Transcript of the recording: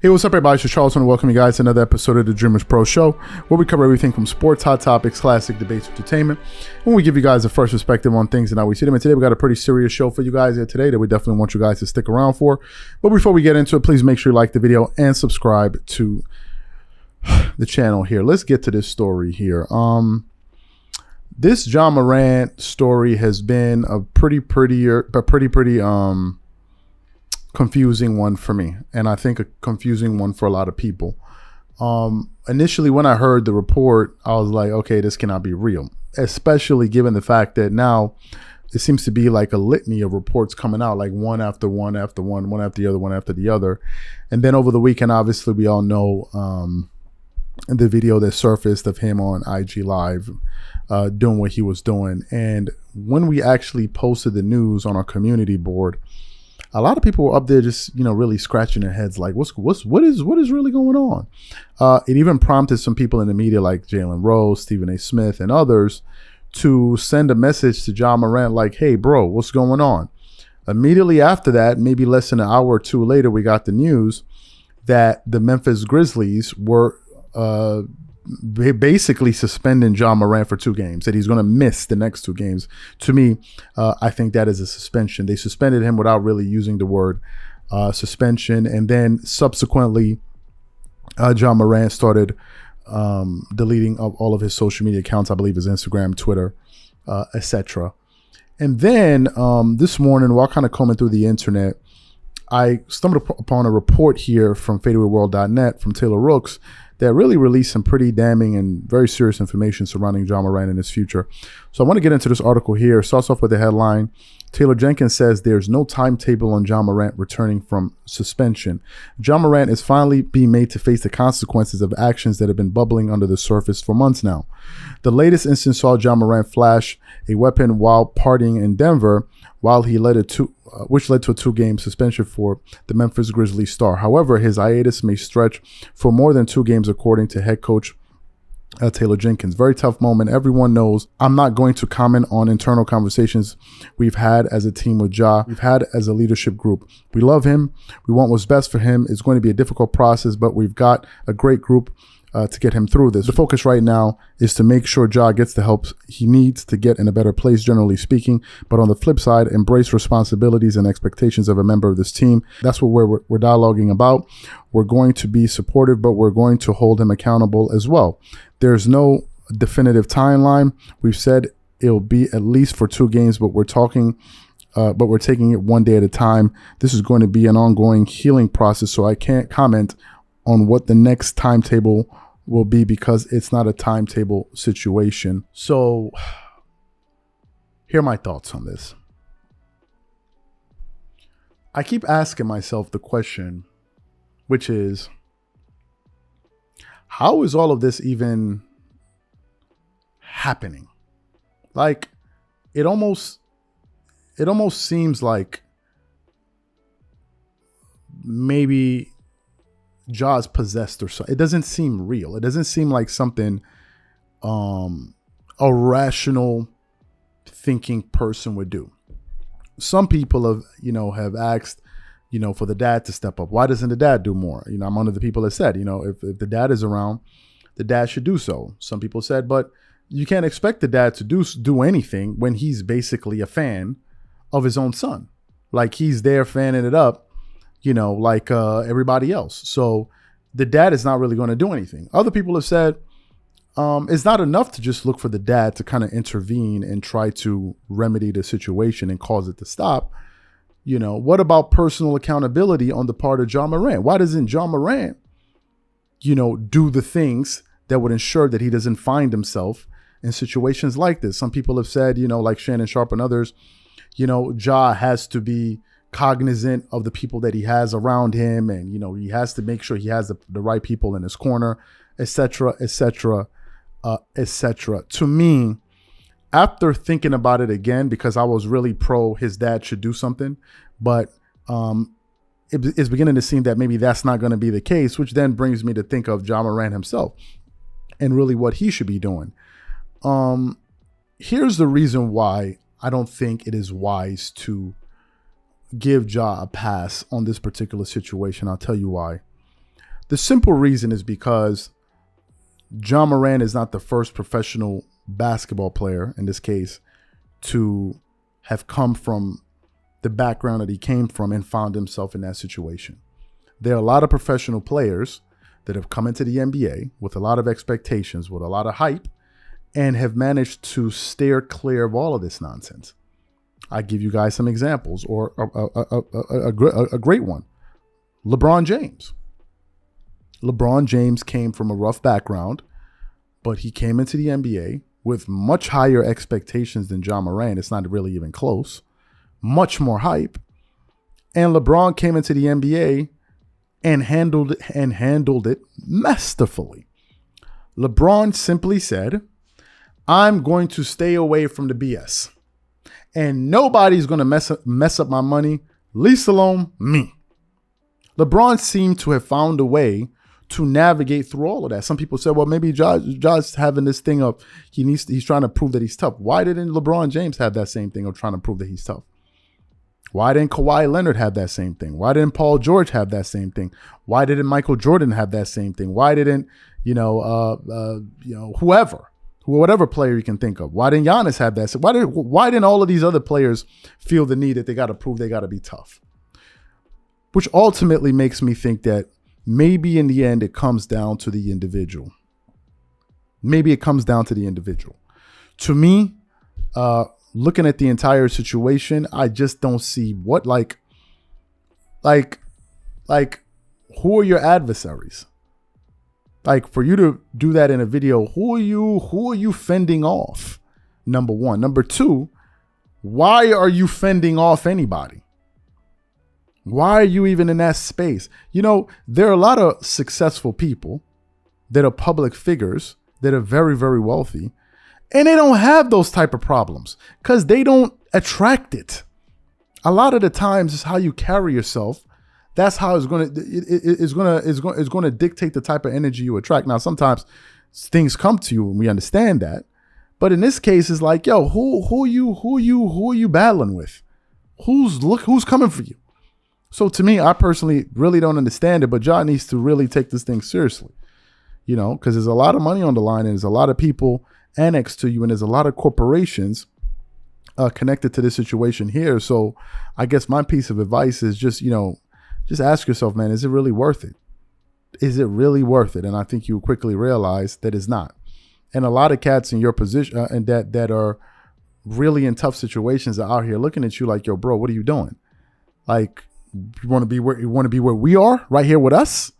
Hey, what's up, everybody? It's Charles, and welcome you guys to another episode of the Dreamerspro Show, where we cover everything from sports, hot topics, classic debates, entertainment, and we give you guys a first perspective on things and how we see them. And today we got a pretty serious show for you guys here today that we definitely want you guys to stick around for. But before we get into it, please make sure you like the video and subscribe to the channel here. Let's get to this story here. This Ja Morant story has been a pretty confusing one for me, and I think a confusing one for a lot of people. Initially, when I heard the report, I was like, okay, this cannot be real, especially given the fact that now it seems to be like a litany of reports coming out, like one after one after one, one after the other, one after the other. And then over the weekend, obviously, we all know the video that surfaced of him on IG Live doing what he was doing. And when we actually posted the news on our community board, a lot of people were up there just, really scratching their heads like, what is really going on? It even prompted some people in the media like Jalen Rose, Stephen A. Smith, and others to send a message to Ja Morant like, hey, bro, what's going on? Immediately after that, maybe less than an hour or two later, we got the news that the Memphis Grizzlies were basically suspending Ja Morant for 2 games, that he's going to miss the next 2 games. To me, I think that is a suspension. They suspended him without really using the word suspension. And then subsequently, Ja Morant started deleting all of his social media accounts, I believe his Instagram, Twitter, etc. And then this morning, while kind of combing through the internet, I stumbled upon a report here from fadeawayworld.net from Taylor Rooks that really released some pretty damning and very serious information surrounding Ja Morant and his future. So I want to get into this article here. It starts off with the headline. Taylor Jenkins says there's no timetable on Ja Morant returning from suspension. Ja Morant is finally being made to face the consequences of actions that have been bubbling under the surface for months now. The latest instance saw Ja Morant flash a weapon while partying in Denver, which led to a 2-game suspension for the Memphis Grizzlies star. However, his hiatus may stretch for more than 2 games, according to head coach Taylor Jenkins. Very tough moment. Everyone knows I'm not going to comment on internal conversations we've had as a team with Ja. We've had as a leadership group. We love him. We want what's best for him. It's going to be a difficult process, but we've got a great group to get him through this. The focus right now is to make sure Ja gets the help he needs to get in a better place, generally speaking. But on the flip side, embrace responsibilities and expectations of a member of this team. That's what we're dialoguing about. We're going to be supportive, but we're going to hold him accountable as well. There's no definitive timeline. We've said it'll be at least for 2 games, but we're taking it one day at a time. This is going to be an ongoing healing process, so I can't comment on what the next timetable will be because it's not a timetable situation. So here are my thoughts on this. I keep asking myself the question, which is, how is all of this even happening? Like, it almost seems like maybe Ja's possessed or so. It doesn't seem real. It doesn't seem like something a rational thinking person would do. Some people have asked, for the dad to step up. Why doesn't the dad do more? I'm one of the people that said, if the dad is around, the dad should do so. Some people said, but you can't expect the dad to do anything when he's basically a fan of his own son. Like, he's there fanning it up, like everybody else. So the dad is not really going to do anything. Other people have said it's not enough to just look for the dad to kind of intervene and try to remedy the situation and cause it to stop. What about personal accountability on the part of Ja Morant? Why doesn't Ja Morant, do the things that would ensure that he doesn't find himself in situations like this? Some people have said, like Shannon Sharp and others, Ja has to be cognizant of the people that he has around him, and he has to make sure he has the right people in his corner, etc., etc., etc. To me, after thinking about it again, because I was really pro his dad should do something, but it's beginning to seem that maybe that's not going to be the case, which then brings me to think of Ja Morant himself and really what he should be doing. Here's the reason why I don't think it is wise to give Ja a pass on this particular situation. I'll tell you why. The simple reason is because Ja Morant is not the first professional basketball player, in this case, to have come from the background that he came from and found himself in that situation. There are a lot of professional players that have come into the NBA with a lot of expectations, with a lot of hype, and have managed to steer clear of all of this nonsense. I give you guys some examples, or a great one. LeBron James. LeBron James came from a rough background, but he came into the NBA with much higher expectations than Ja Morant. It's not really even close. Much more hype. And LeBron came into the NBA and handled it masterfully. LeBron simply said, I'm going to stay away from the BS. And nobody's going to mess up my money, least alone me. LeBron seemed to have found a way to navigate through all of that. Some people said, well, maybe Ja's having this thing of he's trying to prove that he's tough. Why didn't LeBron James have that same thing of trying to prove that he's tough? Why didn't Kawhi Leonard have that same thing? Why didn't Paul George have that same thing? Why didn't Michael Jordan have that same thing? Why didn't, whatever player you can think of? Why didn't Giannis have that? Why didn't all of these other players feel the need that they got to prove they got to be tough? Which ultimately makes me think that maybe in the end, it comes down to the individual. Maybe it comes down to the individual. To me, looking at the entire situation, I just don't see what, like, who are your adversaries? Like, for you to do that in a video, who are you fending off? Number one. Number two, why are you fending off anybody? Why are you even in that space? There are a lot of successful people that are public figures that are very, very wealthy, and they don't have those type of problems because they don't attract it. A lot of the times, it's how you carry yourself. That's how it's going to dictate the type of energy you attract. Now, sometimes things come to you, and we understand that. But in this case, it's like, yo, who are you battling with? Who's coming for you? So to me, I personally really don't understand it, but Ja needs to really take this thing seriously, because there's a lot of money on the line, and there's a lot of people annexed to you, and there's a lot of corporations connected to this situation here. So I guess my piece of advice is just ask yourself, man, is it really worth it? Is it really worth it? And I think you quickly realize that it's not. And a lot of cats in your position and that are really in tough situations are out here looking at you like, yo, bro, what are you doing? Like, you want to be where we are right here with us?